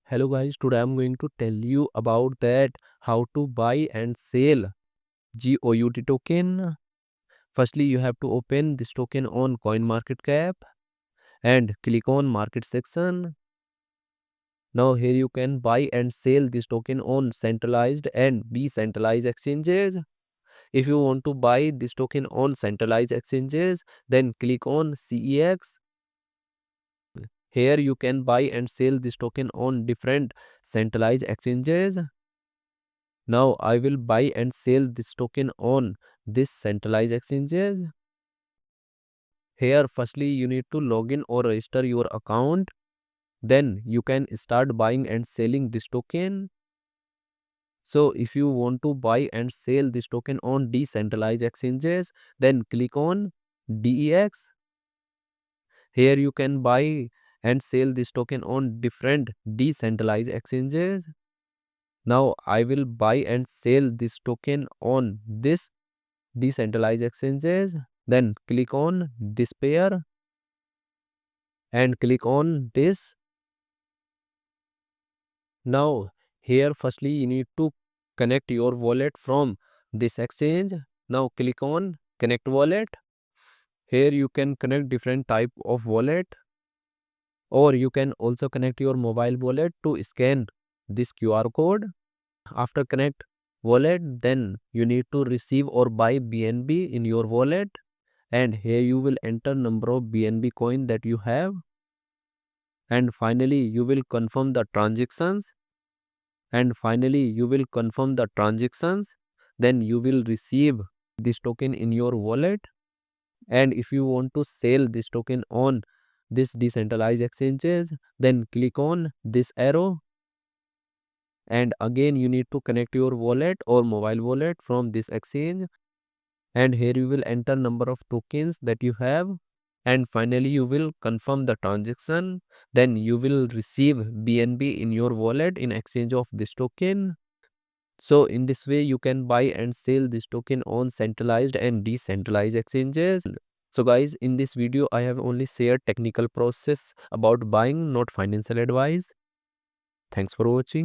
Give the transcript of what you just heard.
Hello guys, today I'm going to tell you about that how to buy and sell GOUT token. Firstly, you have to open this token on CoinMarketCap and click on market section. Now here you can buy and sell this token on centralized and decentralized exchanges. If you want to buy this token on centralized exchanges, then click on CEX. Here you can buy and sell this token on different centralized exchanges. Now I will buy and sell this token on this centralized exchanges. Here firstly you need to log in or register your account. Then you can start buying and selling this token. So if you want to buy and sell this token on decentralized exchanges, then click on DEX. Here you can buy and sell this token on different decentralized exchanges. Now I will buy and sell this token on this decentralized exchanges. Then click on this pair and click on this. Now here firstly you need to connect your wallet from this exchange. Now click on connect wallet. Here you can connect different type of wallet, or you can also connect your mobile wallet to scan this QR code. After connect wallet, then you need to receive or buy BNB in your wallet, and here you will enter number of BNB coin that you have, and finally you will confirm the transactions, then you will receive this token in your wallet. And if you want to sell this token on this decentralized exchanges, then click on this arrow, and again you need to connect your wallet or mobile wallet from this exchange, and here you will enter number of tokens that you have, and finally you will confirm the transaction. Then you will receive BNB in your wallet in exchange of this token. So in this way you can buy and sell this token on centralized and decentralized exchanges. So guys, in this video I have only shared technical process about buying, not financial advice. Thanks for watching.